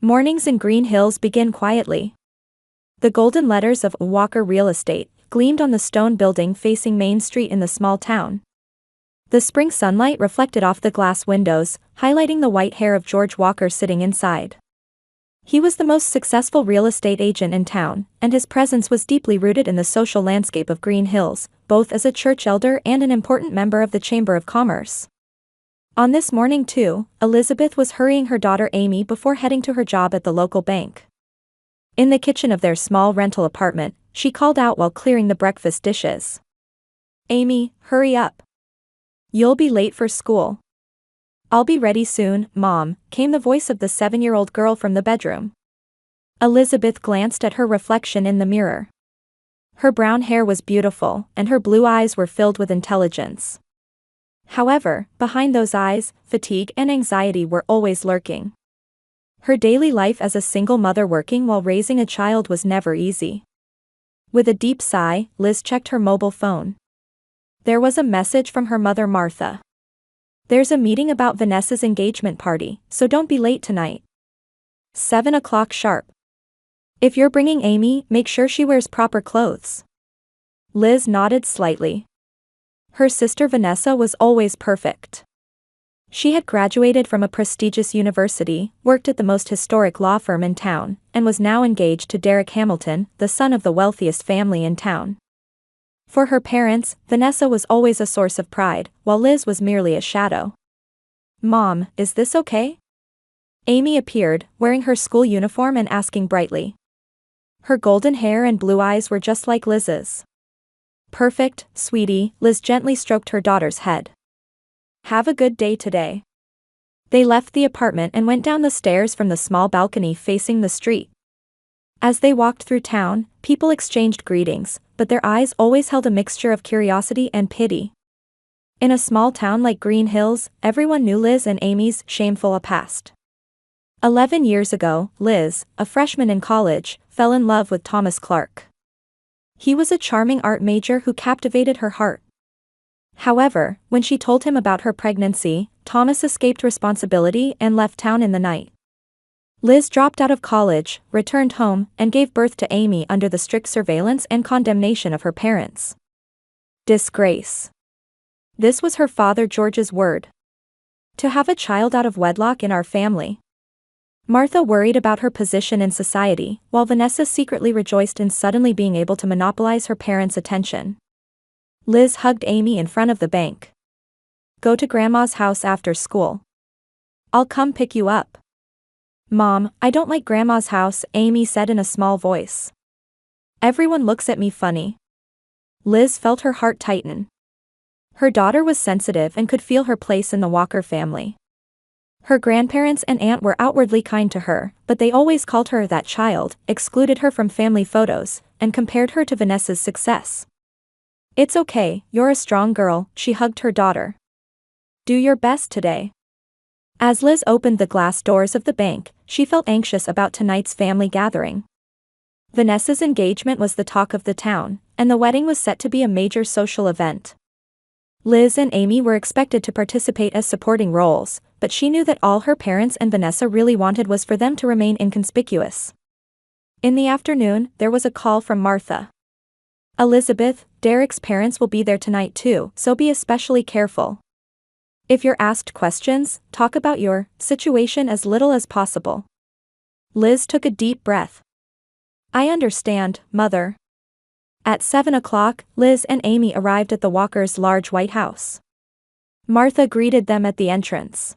Mornings in Green Hills begin quietly. The golden letters of Walker Real Estate gleamed on the stone building facing Main Street in the small town. The spring sunlight reflected off the glass windows, highlighting the white hair of George Walker sitting inside. He was the most successful real estate agent in town, and his presence was deeply rooted in the social landscape of Green Hills, both as a church elder and an important member of the Chamber of Commerce. On this morning too, Elizabeth was hurrying her daughter Amy before heading to her job at the local bank. In the kitchen of their small rental apartment, she called out while clearing the breakfast dishes. "Amy, hurry up. You'll be late for school." "I'll be ready soon, Mom," came the voice of the 7-year-old girl from the bedroom. Elizabeth glanced at her reflection in the mirror. Her brown hair was beautiful, and her blue eyes were filled with intelligence. However, behind those eyes, fatigue and anxiety were always lurking. Her daily life as a single mother working while raising a child was never easy. With a deep sigh, Liz checked her mobile phone. There was a message from her mother Martha. "There's a meeting about Vanessa's engagement party, so don't be late tonight. 7 o'clock sharp. If you're bringing Amy, make sure she wears proper clothes." Liz nodded slightly. Her sister Vanessa was always perfect. She had graduated from a prestigious university, worked at the most historic law firm in town, and was now engaged to Derek Hamilton, the son of the wealthiest family in town. For her parents, Vanessa was always a source of pride, while Liz was merely a shadow. "Mom, is this okay?" Amy appeared, wearing her school uniform and asking brightly. Her golden hair and blue eyes were just like Liz's. "Perfect, sweetie," Liz gently stroked her daughter's head. "Have a good day today." They left the apartment and went down the stairs from the small balcony facing the street. As they walked through town, people exchanged greetings, but their eyes always held a mixture of curiosity and pity. In a small town like Green Hills, everyone knew Liz and Amy's shameful past. 11 years ago, Liz, a freshman in college, fell in love with Thomas Clark. He was a charming art major who captivated her heart. However, when she told him about her pregnancy, Thomas escaped responsibility and left town in the night. Liz dropped out of college, returned home, and gave birth to Amy under the strict surveillance and condemnation of her parents. Disgrace. This was her father George's word. To have a child out of wedlock in our family. Martha worried about her position in society, while Vanessa secretly rejoiced in suddenly being able to monopolize her parents' attention. Liz hugged Amy in front of the bank. "Go to Grandma's house after school. I'll come pick you up." "Mom, I don't like Grandma's house," Amy said in a small voice. "Everyone looks at me funny." Liz felt her heart tighten. Her daughter was sensitive and could feel her place in the Walker family. Her grandparents and aunt were outwardly kind to her, but they always called her that child, excluded her from family photos, and compared her to Vanessa's success. "It's okay, you're a strong girl," she hugged her daughter. "Do your best today." As Liz opened the glass doors of the bank, she felt anxious about tonight's family gathering. Vanessa's engagement was the talk of the town, and the wedding was set to be a major social event. Liz and Amy were expected to participate as supporting roles, but she knew that all her parents and Vanessa really wanted was for them to remain inconspicuous. In the afternoon, there was a call from Martha. "Elizabeth, Derek's parents will be there tonight too, so be especially careful. If you're asked questions, talk about your situation as little as possible." Liz took a deep breath. "I understand, Mother." At 7 o'clock, Liz and Amy arrived at the Walkers' large white house. Martha greeted them at the entrance.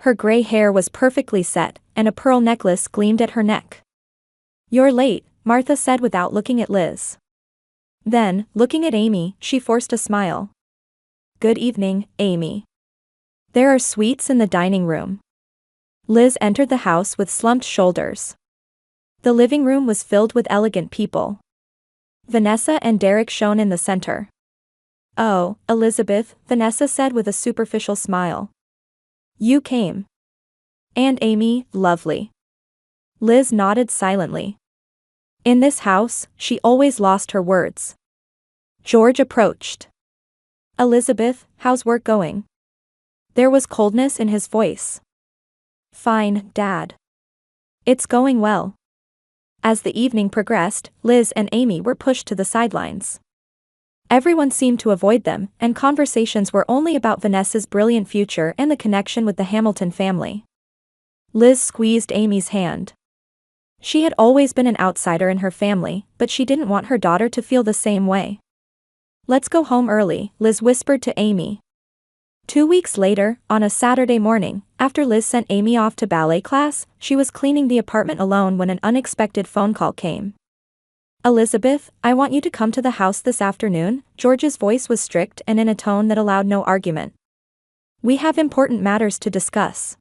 Her gray hair was perfectly set, and a pearl necklace gleamed at her neck. "You're late," Martha said without looking at Liz. Then, looking at Amy, she forced a smile. "Good evening, Amy. There are suites in the dining room." Liz entered the house with slumped shoulders. The living room was filled with elegant people. Vanessa and Derek shone in the center. "Oh, Elizabeth," Vanessa said with a superficial smile. "You came. And Amy, lovely." Liz nodded silently. In this house, she always lost her words. George approached. "Elizabeth, how's work going?" There was coldness in his voice. "Fine, Dad. It's going well. As the evening progressed, Liz and Amy were pushed to the sidelines. Everyone seemed to avoid them, and conversations were only about Vanessa's brilliant future and the connection with the Hamilton family. Liz squeezed Amy's hand. She had always been an outsider in her family, but she didn't want her daughter to feel the same way. "Let's go home early," Liz whispered to Amy. 2 weeks later, on a Saturday morning, after Liz sent Amy off to ballet class, she was cleaning the apartment alone when an unexpected phone call came. "Elizabeth, I want you to come to the house this afternoon." George's voice was strict and in a tone that allowed no argument. "We have important matters to discuss."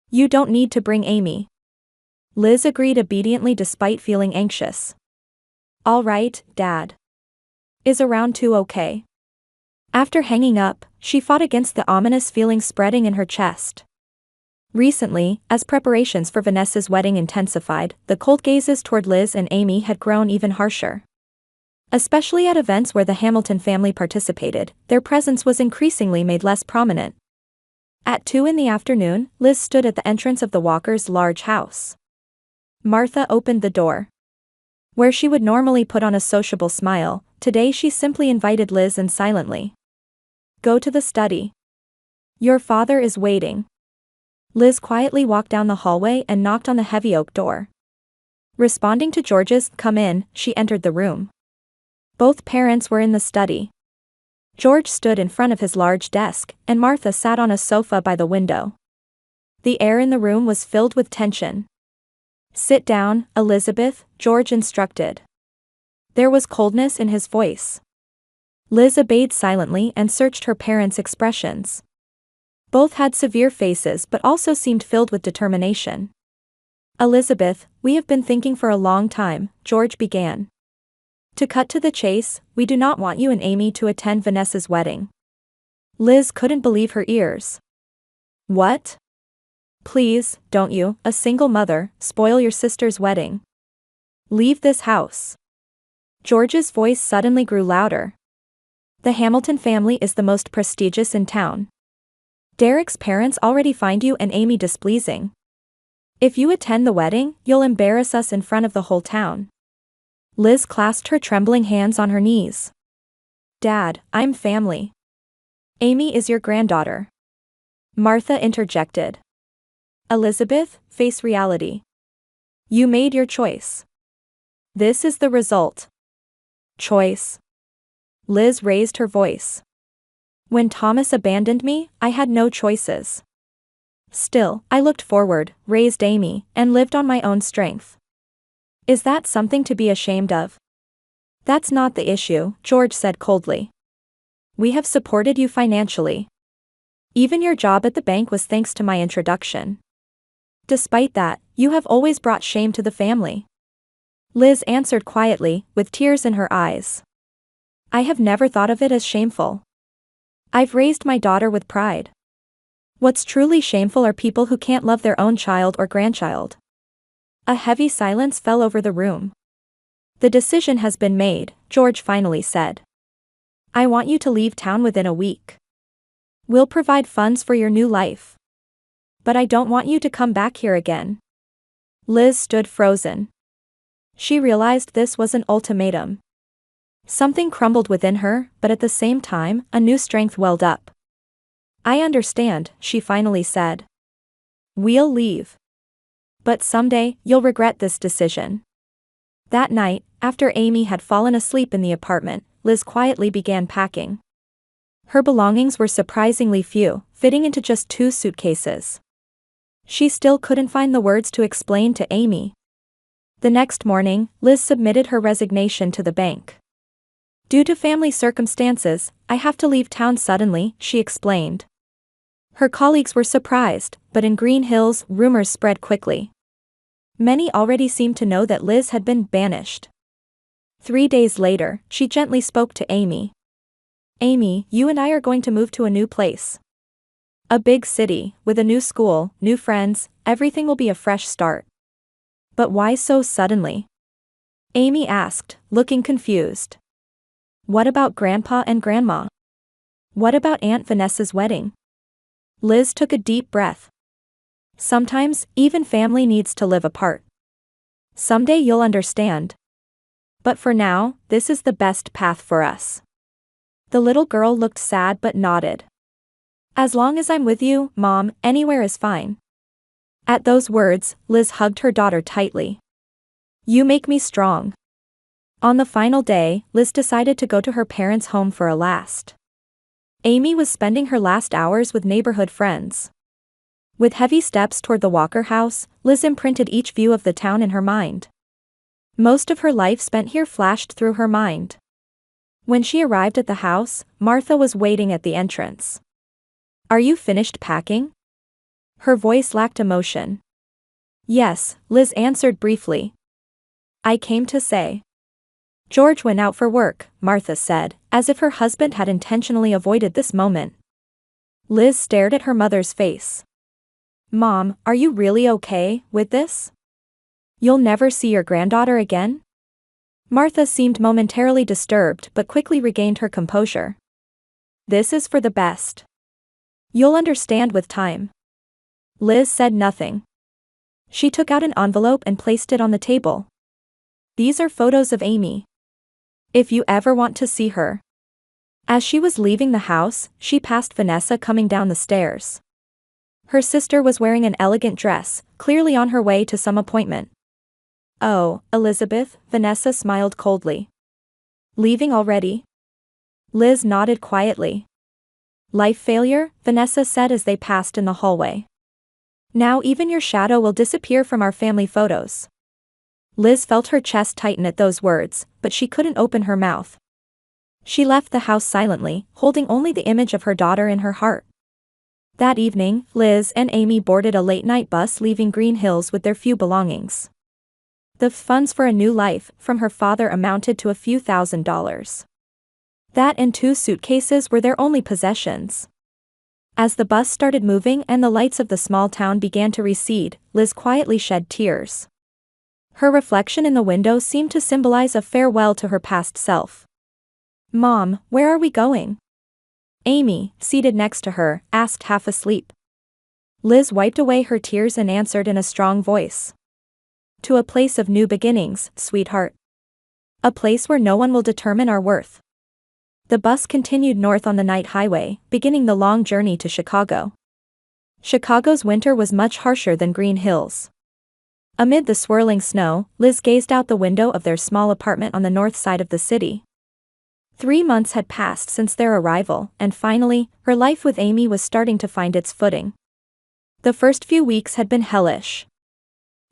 "You don't need to bring Amy." Liz agreed obediently despite feeling anxious. "All right, Dad. Is around 2 okay?" After hanging up, she fought against the ominous feeling spreading in her chest. Recently, as preparations for Vanessa's wedding intensified, the cold gazes toward Liz and Amy had grown even harsher. Especially at events where the Hamilton family participated, their presence was increasingly made less prominent. At 2 in the afternoon, Liz stood at the entrance of the Walkers' large house. Martha opened the door. Where she would normally put on a sociable smile, today she simply invited Liz in silently. "Go to the study. Your father is waiting." Liz quietly walked down the hallway and knocked on the heavy oak door. Responding to George's "come in," she entered the room. Both parents were in the study. George stood in front of his large desk, and Martha sat on a sofa by the window. The air in the room was filled with tension. "Sit down, Elizabeth," George instructed. There was coldness in his voice. Liz obeyed silently and searched her parents' expressions. Both had severe faces but also seemed filled with determination. "Elizabeth, we have been thinking for a long time," George began. "To cut to the chase, we do not want you and Amy to attend Vanessa's wedding." Liz couldn't believe her ears. "What? Please, don't you, a single mother, spoil your sister's wedding. Leave this house." George's voice suddenly grew louder. "The Hamilton family is the most prestigious in town. Derek's parents already find you and Amy displeasing. If you attend the wedding, you'll embarrass us in front of the whole town." Liz clasped her trembling hands on her knees. "Dad, I'm family. Amy is your granddaughter." Martha interjected. "Elizabeth, face reality. You made your choice. This is the result." "Choice?" Liz raised her voice. "When Thomas abandoned me, I had no choices. Still, I looked forward, raised Amy, and lived on my own strength. Is that something to be ashamed of?" "That's not the issue," George said coldly. "We have supported you financially. Even your job at the bank was thanks to my introduction. Despite that, you have always brought shame to the family." Liz answered quietly, with tears in her eyes. "I have never thought of it as shameful. I've raised my daughter with pride. What's truly shameful are people who can't love their own child or grandchild." A heavy silence fell over the room. "The decision has been made," George finally said. "I want you to leave town within a week. We'll provide funds for your new life. But I don't want you to come back here again." Liz stood frozen. She realized this was an ultimatum. Something crumbled within her, but at the same time, a new strength welled up. "I understand," she finally said. "We'll leave. But someday, you'll regret this decision." That night, after Amy had fallen asleep in the apartment, Liz quietly began packing. Her belongings were surprisingly few, fitting into just 2 suitcases. She still couldn't find the words to explain to Amy. The next morning, Liz submitted her resignation to the bank. "Due to family circumstances, I have to leave town suddenly," she explained. Her colleagues were surprised, but in Green Hills, rumors spread quickly. Many already seemed to know that Liz had been banished. 3 days later, she gently spoke to Amy. "Amy, you and I are going to move to a new place. A big city, with a new school, new friends, everything will be a fresh start." "But why so suddenly?" Amy asked, looking confused. "What about Grandpa and Grandma? What about Aunt Vanessa's wedding?" Liz took a deep breath. Sometimes, even family needs to live apart. Someday you'll understand. But for now, this is the best path for us. The little girl looked sad but nodded. As long as I'm with you, Mom, anywhere is fine. At those words, Liz hugged her daughter tightly. You make me strong. On the final day, Liz decided to go to her parents' home for a last. Amy was spending her last hours with neighborhood friends. With heavy steps toward the Walker house, Liz imprinted each view of the town in her mind. Most of her life spent here flashed through her mind. When she arrived at the house, Martha was waiting at the entrance. Are you finished packing? Her voice lacked emotion. Yes, Liz answered briefly. I came to say. George went out for work, Martha said, as if her husband had intentionally avoided this moment. Liz stared at her mother's face. Mom, are you really okay with this? You'll never see your granddaughter again? Martha seemed momentarily disturbed but quickly regained her composure. This is for the best. You'll understand with time. Liz said nothing. She took out an envelope and placed it on the table. These are photos of Amy. If you ever want to see her. As she was leaving the house, she passed Vanessa coming down the stairs. Her sister was wearing an elegant dress, clearly on her way to some appointment. Oh, Elizabeth, Vanessa smiled coldly. Leaving already? Liz nodded quietly. Life failure, Vanessa said as they passed in the hallway. Now even your shadow will disappear from our family photos. Liz felt her chest tighten at those words, but she couldn't open her mouth. She left the house silently, holding only the image of her daughter in her heart. That evening, Liz and Amy boarded a late-night bus leaving Green Hills with their few belongings. The funds for a new life from her father amounted to a few $1,000s. That and 2 suitcases were their only possessions. As the bus started moving and the lights of the small town began to recede, Liz quietly shed tears. Her reflection in the window seemed to symbolize a farewell to her past self. Mom, where are we going? Amy, seated next to her, asked half asleep. Liz wiped away her tears and answered in a strong voice. To a place of new beginnings, sweetheart. A place where no one will determine our worth. The bus continued north on the night highway, beginning the long journey to Chicago. Chicago's winter was much harsher than Green Hills. Amid the swirling snow, Liz gazed out the window of their small apartment on the north side of the city. 3 months had passed since their arrival, and finally, her life with Amy was starting to find its footing. The first few weeks had been hellish.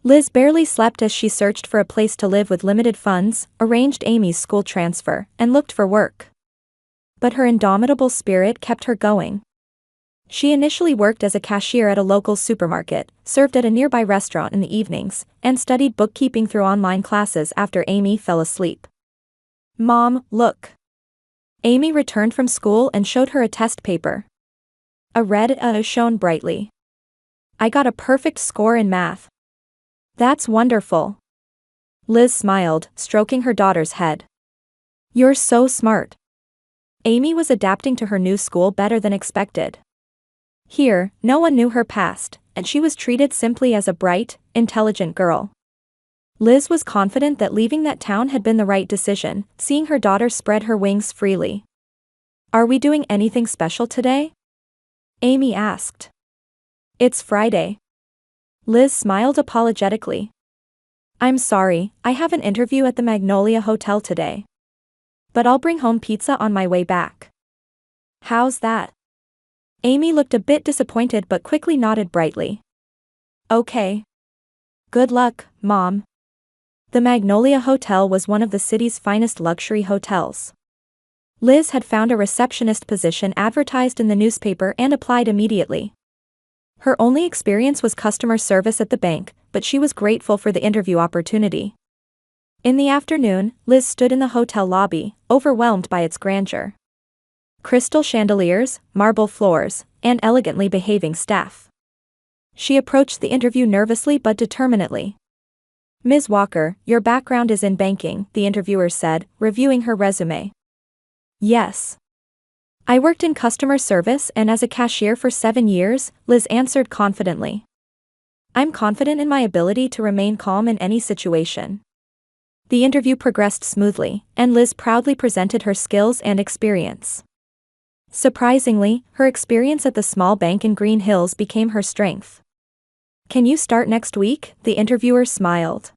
Liz barely slept as she searched for a place to live with limited funds, arranged Amy's school transfer, and looked for work. But her indomitable spirit kept her going. She initially worked as a cashier at a local supermarket, served at a nearby restaurant in the evenings, and studied bookkeeping through online classes after Amy fell asleep. Mom, look. Amy returned from school and showed her a test paper. A red A shone brightly. I got a perfect score in math. That's wonderful. Liz smiled, stroking her daughter's head. You're so smart. Amy was adapting to her new school better than expected. Here, no one knew her past, and she was treated simply as a bright, intelligent girl. Liz was confident that leaving that town had been the right decision, seeing her daughter spread her wings freely. Are we doing anything special today? Amy asked. It's Friday. Liz smiled apologetically. I'm sorry, I have an interview at the Magnolia Hotel today. But I'll bring home pizza on my way back. How's that? Amy looked a bit disappointed but quickly nodded brightly. Okay. Good luck, Mom. The Magnolia Hotel was one of the city's finest luxury hotels. Liz had found a receptionist position advertised in the newspaper and applied immediately. Her only experience was customer service at the bank, but she was grateful for the interview opportunity. In the afternoon, Liz stood in the hotel lobby, overwhelmed by its grandeur. Crystal chandeliers, marble floors, and elegantly behaving staff. She approached the interview nervously but determinedly. Ms. Walker, your background is in banking, the interviewer said, reviewing her resume. Yes. I worked in customer service and as a cashier for 7 years, Liz answered confidently. I'm confident in my ability to remain calm in any situation. The interview progressed smoothly, and Liz proudly presented her skills and experience. Surprisingly, her experience at the small bank in Green Hills became her strength. Can you start next week? The interviewer smiled.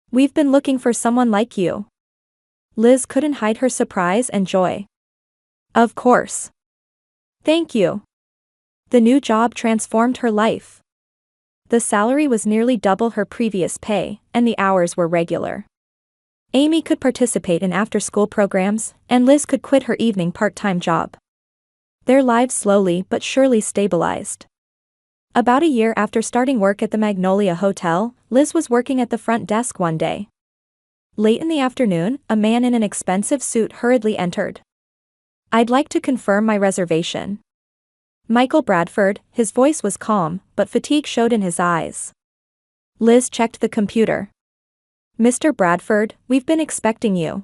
We've been looking for someone like you. Liz couldn't hide her surprise and joy. Of course. Thank you. The new job transformed her life. The salary was nearly double her previous pay, and the hours were regular. Amy could participate in after-school programs, and Liz could quit her evening part-time job. Their lives slowly but surely stabilized. About a year after starting work at the Magnolia Hotel, Liz was working at the front desk one day. Late in the afternoon, a man in an expensive suit hurriedly entered. I'd like to confirm my reservation. Michael Bradford, his voice was calm, but fatigue showed in his eyes. Liz checked the computer. Mr. Bradford, we've been expecting you.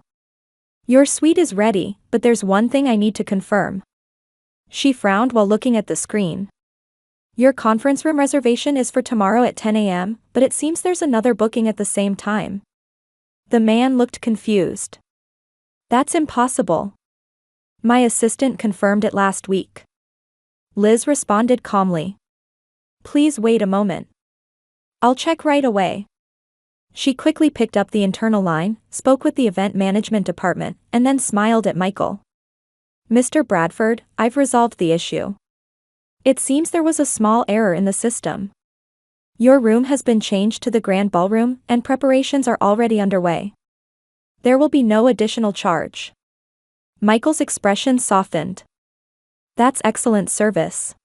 Your suite is ready, but there's one thing I need to confirm. She frowned while looking at the screen. Your conference room reservation is for tomorrow at 10 a.m., but it seems there's another booking at the same time. The man looked confused. That's impossible. My assistant confirmed it last week. Liz responded calmly. Please wait a moment. I'll check right away. She quickly picked up the internal line, spoke with the event management department, and then smiled at Michael. Mr. Bradford, I've resolved the issue. It seems there was a small error in the system. Your room has been changed to the grand ballroom, and preparations are already underway. There will be no additional charge. Michael's expression softened. That's excellent service.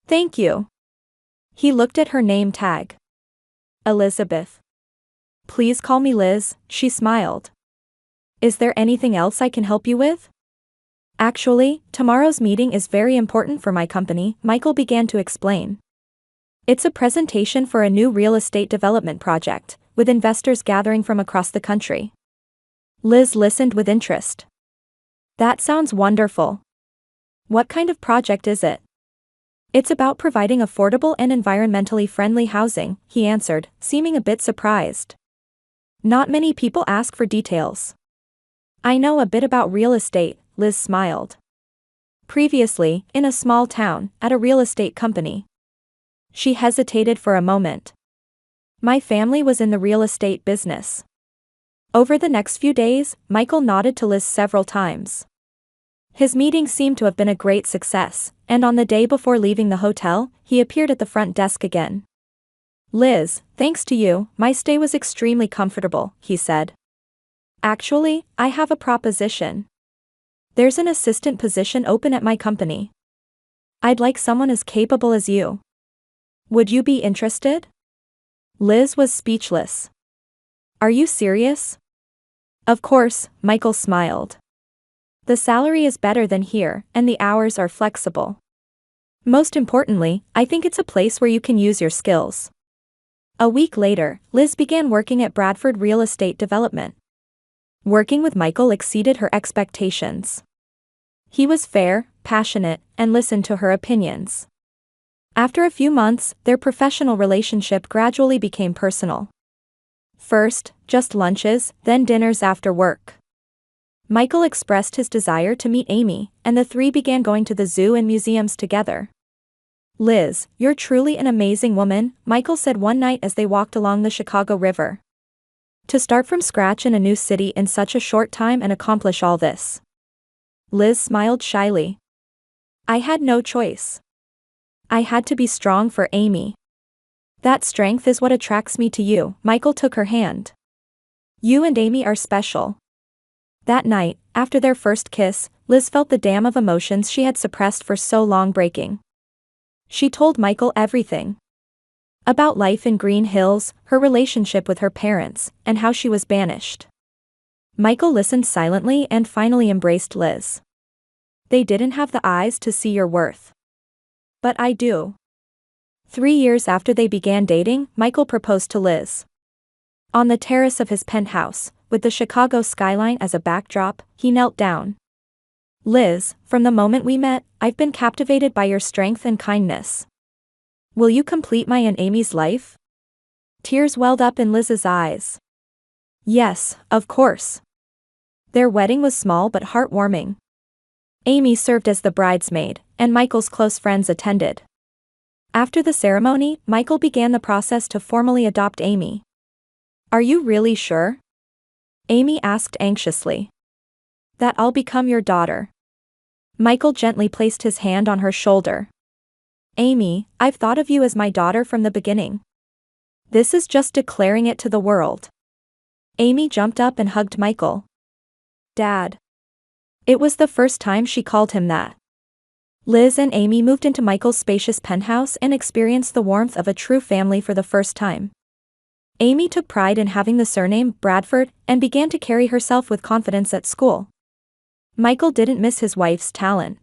Thank you. He looked at her name tag. Elizabeth. Please call me Liz, she smiled. Is there anything else I can help you with? Actually, tomorrow's meeting is very important for my company, Michael began to explain. It's a presentation for a new real estate development project, with investors gathering from across the country. Liz listened with interest. That sounds wonderful. What kind of project is it? It's about providing affordable and environmentally friendly housing, he answered, seeming a bit surprised. Not many people ask for details. I know a bit about real estate, Liz smiled. Previously, in a small town, at a real estate company. She hesitated for a moment. My family was in the real estate business. Over the next few days, Michael nodded to Liz several times. His meeting seemed to have been a great success, and on the day before leaving the hotel, he appeared at the front desk again. Liz, thanks to you, my stay was extremely comfortable, he said. Actually, I have a proposition. There's an assistant position open at my company. I'd like someone as capable as you. Would you be interested? Liz was speechless. Are you serious? Of course, Michael smiled. The salary is better than here, and the hours are flexible. Most importantly, I think it's a place where you can use your skills. A week later, Liz began working at Bradford Real Estate Development. Working with Michael exceeded her expectations. He was fair, passionate, and listened to her opinions. After a few months, their professional relationship gradually became personal. First, just lunches, then dinners after work. Michael expressed his desire to meet Amy, and the three began going to the zoo and museums together. Liz, you're truly an amazing woman, Michael said one night as they walked along the Chicago River. To start from scratch in a new city in such a short time and accomplish all this. Liz smiled shyly. I had no choice. I had to be strong for Amy. That strength is what attracts me to you, Michael took her hand. You and Amy are special. That night, after their first kiss, Liz felt the dam of emotions she had suppressed for so long breaking. She told Michael everything. About life in Green Hills, her relationship with her parents, and how she was banished. Michael listened silently and finally embraced Liz. They didn't have the eyes to see your worth. But I do. 3 years after they began dating, Michael proposed to Liz. On the terrace of his penthouse, with the Chicago skyline as a backdrop, he knelt down. Liz, from the moment we met, I've been captivated by your strength and kindness. Will you complete my and Amy's life? Tears welled up in Liz's eyes. Yes, of course. Their wedding was small but heartwarming. Amy served as the bridesmaid, and Michael's close friends attended. After the ceremony, Michael began the process to formally adopt Amy. Are you really sure? Amy asked anxiously. That I'll become your daughter. Michael gently placed his hand on her shoulder. Amy, I've thought of you as my daughter from the beginning. This is just declaring it to the world. Amy jumped up and hugged Michael. Dad. It was the first time she called him that. Liz and Amy moved into Michael's spacious penthouse and experienced the warmth of a true family for the first time. Amy took pride in having the surname Bradford and began to carry herself with confidence at school. Michael didn't miss his wife's talent.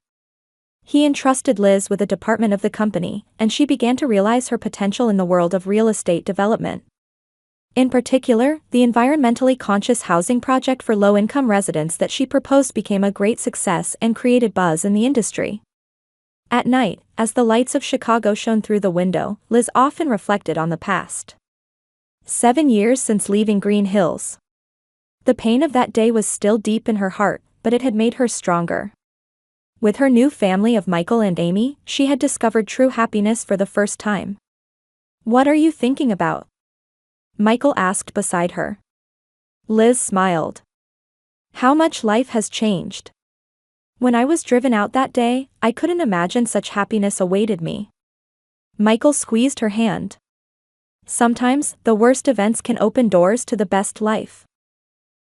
He entrusted Liz with a department of the company, and she began to realize her potential in the world of real estate development. In particular, the environmentally conscious housing project for low-income residents that she proposed became a great success and created buzz in the industry. At night, as the lights of Chicago shone through the window, Liz often reflected on the past. 7 years since leaving Green Hills. The pain of that day was still deep in her heart, but it had made her stronger. With her new family of Michael and Amy, she had discovered true happiness for the first time. What are you thinking about? Michael asked beside her. Liz smiled. How much life has changed. When I was driven out that day, I couldn't imagine such happiness awaited me. Michael squeezed her hand. Sometimes, the worst events can open doors to the best life.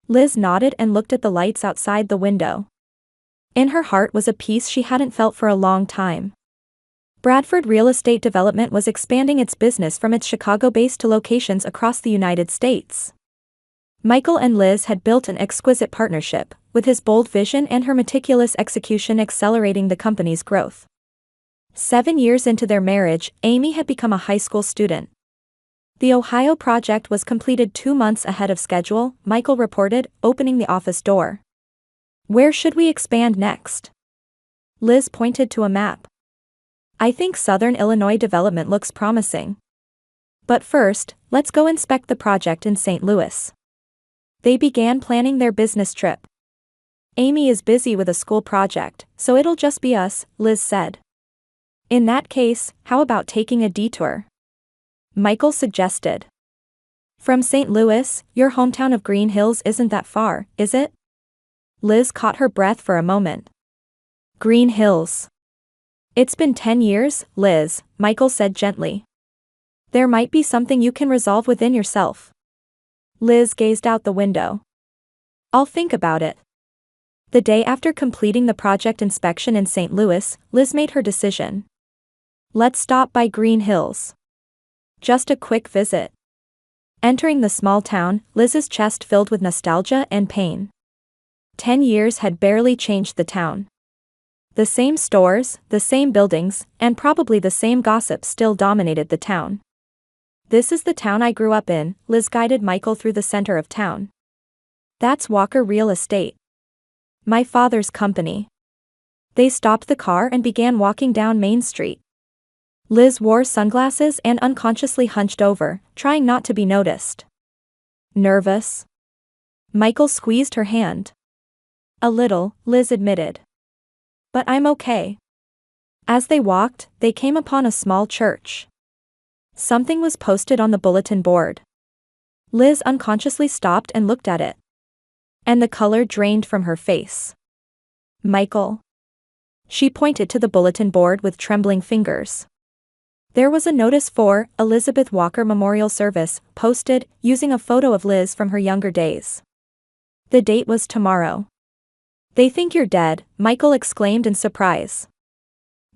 Liz nodded and looked at the lights outside the window. In her heart was a peace she hadn't felt for a long time. Bradford Real Estate Development was expanding its business from its Chicago base to locations across the United States. Michael and Liz had built an exquisite partnership, with his bold vision and her meticulous execution accelerating the company's growth. 7 years into their marriage, Amy had become a high school student. The Ohio project was completed 2 months ahead of schedule, Michael reported, opening the office door. Where should we expand next? Liz pointed to a map. I think Southern Illinois development looks promising. But first, let's go inspect the project in St. Louis. They began planning their business trip. Amy is busy with a school project, so it'll just be us, Liz said. In that case, how about taking a detour? Michael suggested. From St. Louis, your hometown of Green Hills isn't that far, is it? Liz caught her breath for a moment. Green Hills. It's been 10 years, Liz, Michael said gently. There might be something you can resolve within yourself. Liz gazed out the window. I'll think about it. The day after completing the project inspection in St. Louis, Liz made her decision. Let's stop by Green Hills. Just a quick visit. Entering the small town, Liz's chest filled with nostalgia and pain. 10 years had barely changed the town. The same stores, the same buildings, and probably the same gossip still dominated the town. This is the town I grew up in, Liz guided Michael through the center of town. That's Walker Real Estate. My father's company. They stopped the car and began walking down Main Street. Liz wore sunglasses and unconsciously hunched over, trying not to be noticed. Nervous? Michael squeezed her hand. A little, Liz admitted. But I'm okay. As they walked, they came upon a small church. Something was posted on the bulletin board. Liz unconsciously stopped and looked at it. And the color drained from her face. Michael. She pointed to the bulletin board with trembling fingers. There was a notice for Elizabeth Walker Memorial Service, posted, using a photo of Liz from her younger days. The date was tomorrow. They think you're dead, Michael exclaimed in surprise.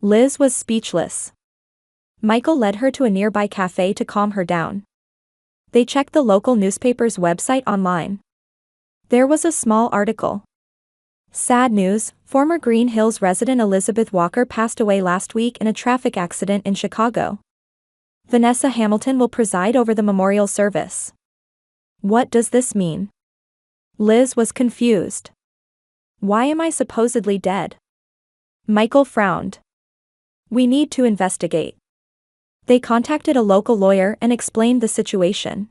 Liz was speechless. Michael led her to a nearby cafe to calm her down. They checked the local newspaper's website online. There was a small article. Sad news, former Green Hills resident Elizabeth Walker passed away last week in a traffic accident in Chicago. Vanessa Hamilton will preside over the memorial service. What does this mean? Liz was confused. Why am I supposedly dead? Michael frowned. We need to investigate. They contacted a local lawyer and explained the situation.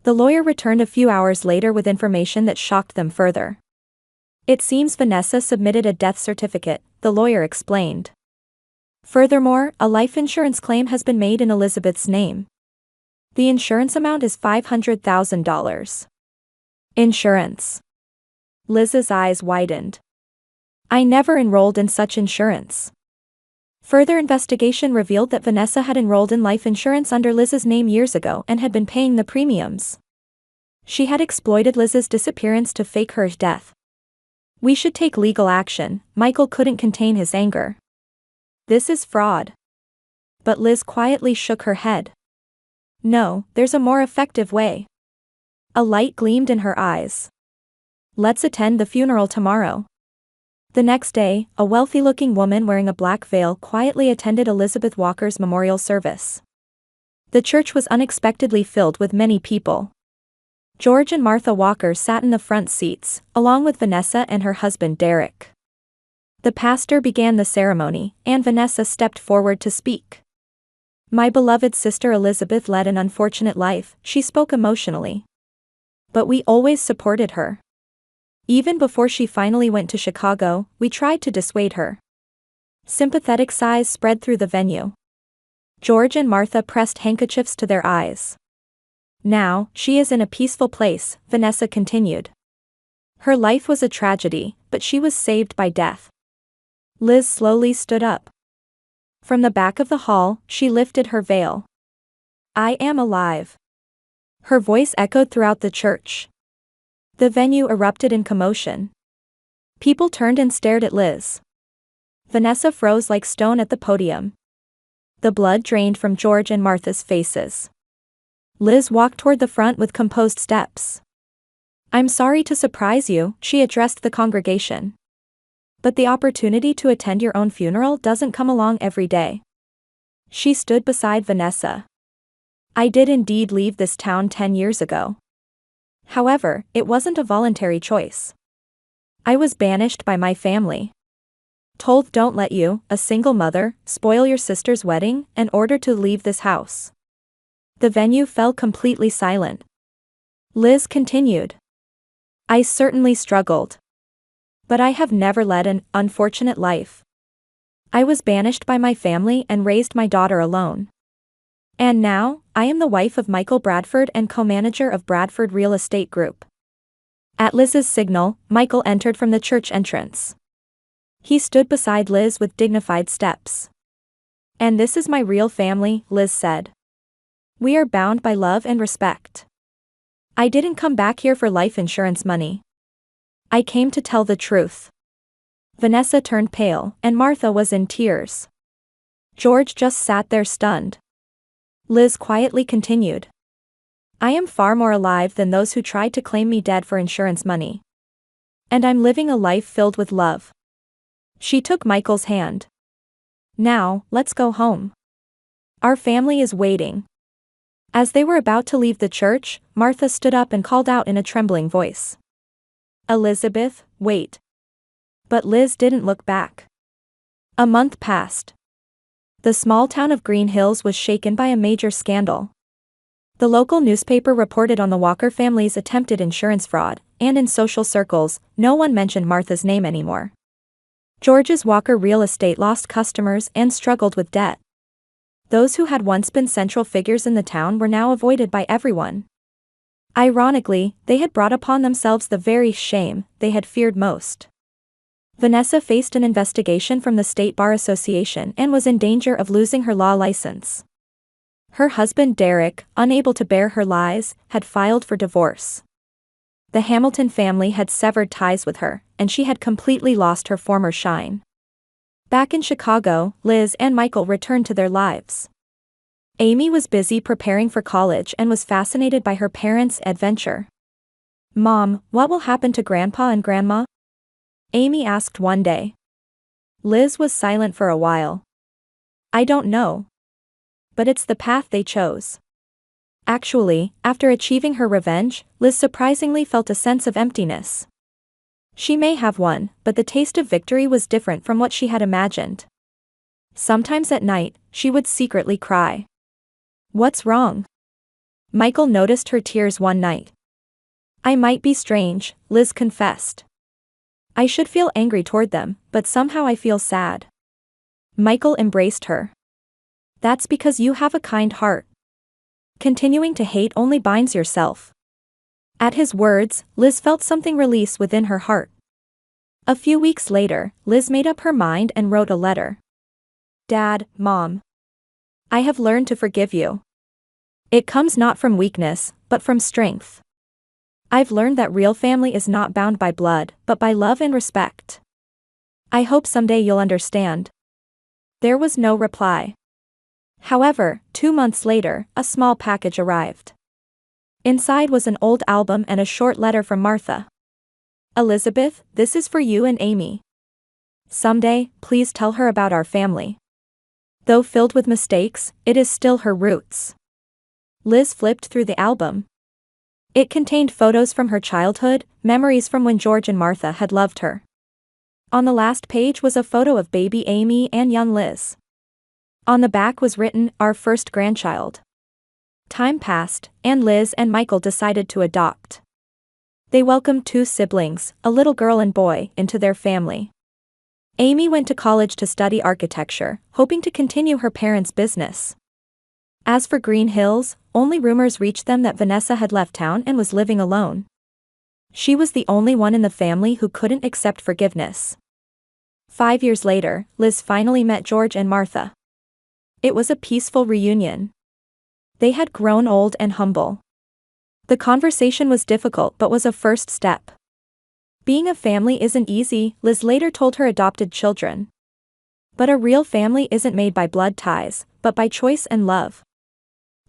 The lawyer returned a few hours later with information that shocked them further. It seems Vanessa submitted a death certificate, the lawyer explained. Furthermore, a life insurance claim has been made in Elizabeth's name. The insurance amount is $500,000. Insurance. Liz's eyes widened. I never enrolled in such insurance. Further investigation revealed that Vanessa had enrolled in life insurance under Liz's name years ago and had been paying the premiums. She had exploited Liz's disappearance to fake her death. We should take legal action. Michael couldn't contain his anger. This is fraud. But Liz quietly shook her head. No, there's a more effective way. A light gleamed in her eyes. Let's attend the funeral tomorrow. The next day, a wealthy-looking woman wearing a black veil quietly attended Elizabeth Walker's memorial service. The church was unexpectedly filled with many people. George and Martha Walker sat in the front seats, along with Vanessa and her husband Derek. The pastor began the ceremony, and Vanessa stepped forward to speak. My beloved sister Elizabeth led an unfortunate life, she spoke emotionally. But we always supported her. Even before she finally went to Chicago, we tried to dissuade her. Sympathetic sighs spread through the venue. George and Martha pressed handkerchiefs to their eyes. Now, she is in a peaceful place, Vanessa continued. Her life was a tragedy, but she was saved by death. Liz slowly stood up. From the back of the hall, she lifted her veil. I am alive. Her voice echoed throughout the church. The venue erupted in commotion. People turned and stared at Liz. Vanessa froze like stone at the podium. The blood drained from George and Martha's faces. Liz walked toward the front with composed steps. I'm sorry to surprise you, she addressed the congregation. But the opportunity to attend your own funeral doesn't come along every day. She stood beside Vanessa. I did indeed leave this town 10 years ago. However, it wasn't a voluntary choice. I was banished by my family. Told don't let you, a single mother, spoil your sister's wedding, and ordered to leave this house. The venue fell completely silent. Liz continued. I certainly struggled. But I have never led an unfortunate life. I was banished by my family and raised my daughter alone. And now, I am the wife of Michael Bradford and co-manager of Bradford Real Estate Group. At Liz's signal, Michael entered from the church entrance. He stood beside Liz with dignified steps. And this is my real family, Liz said. We are bound by love and respect. I didn't come back here for life insurance money. I came to tell the truth. Vanessa turned pale, and Martha was in tears. George just sat there stunned. Liz quietly continued. I am far more alive than those who tried to claim me dead for insurance money. And I'm living a life filled with love. She took Michael's hand. Now, let's go home. Our family is waiting. As they were about to leave the church, Martha stood up and called out in a trembling voice. Elizabeth, wait. But Liz didn't look back. A month passed. The small town of Green Hills was shaken by a major scandal. The local newspaper reported on the Walker family's attempted insurance fraud, and in social circles, no one mentioned Martha's name anymore. George's Walker Real Estate lost customers and struggled with debt. Those who had once been central figures in the town were now avoided by everyone. Ironically, they had brought upon themselves the very shame they had feared most. Vanessa faced an investigation from the State Bar Association and was in danger of losing her law license. Her husband Derek, unable to bear her lies, had filed for divorce. The Hamilton family had severed ties with her, and she had completely lost her former shine. Back in Chicago, Liz and Michael returned to their lives. Amy was busy preparing for college and was fascinated by her parents' adventure. Mom, what will happen to Grandpa and Grandma? Amy asked one day. Liz was silent for a while. I don't know. But it's the path they chose. Actually, after achieving her revenge, Liz surprisingly felt a sense of emptiness. She may have won, but the taste of victory was different from what she had imagined. Sometimes at night, she would secretly cry. "What's wrong?" Michael noticed her tears one night. "I might be strange," Liz confessed. "I should feel angry toward them, but somehow I feel sad." Michael embraced her. "That's because you have a kind heart. Continuing to hate only binds yourself." At his words, Liz felt something release within her heart. A few weeks later, Liz made up her mind and wrote a letter. "Dad, Mom. I have learned to forgive you. It comes not from weakness, but from strength. I've learned that real family is not bound by blood, but by love and respect. I hope someday you'll understand." There was no reply. However, 2 months later, a small package arrived. Inside was an old album and a short letter from Martha. "Elizabeth, this is for you and Amy. Someday, please tell her about our family. Though filled with mistakes, it is still her roots." Liz flipped through the album. It contained photos from her childhood, memories from when George and Martha had loved her. On the last page was a photo of baby Amy and young Liz. On the back was written, "Our first grandchild." Time passed, and Liz and Michael decided to adopt. They welcomed 2 siblings, a little girl and boy, into their family. Amy went to college to study architecture, hoping to continue her parents' business. As for Green Hills, only rumors reached them that Vanessa had left town and was living alone. She was the only one in the family who couldn't accept forgiveness. 5 years later, Liz finally met George and Martha. It was a peaceful reunion. They had grown old and humble. The conversation was difficult but was a first step. Being a family isn't easy, Liz later told her adopted children. But a real family isn't made by blood ties, but by choice and love.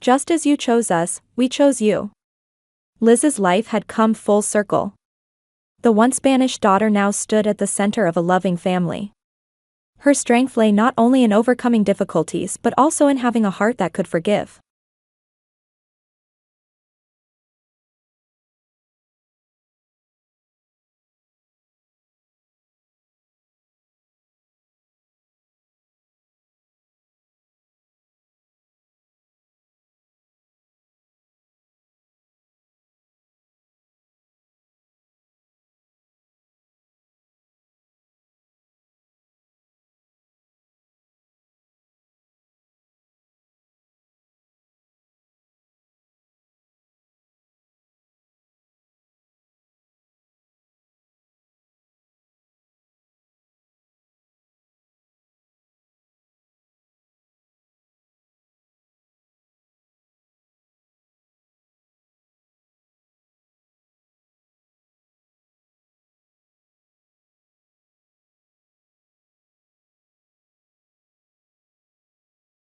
Just as you chose us, we chose you. Liz's life had come full circle. The once banished daughter now stood at the center of a loving family. Her strength lay not only in overcoming difficulties but also in having a heart that could forgive.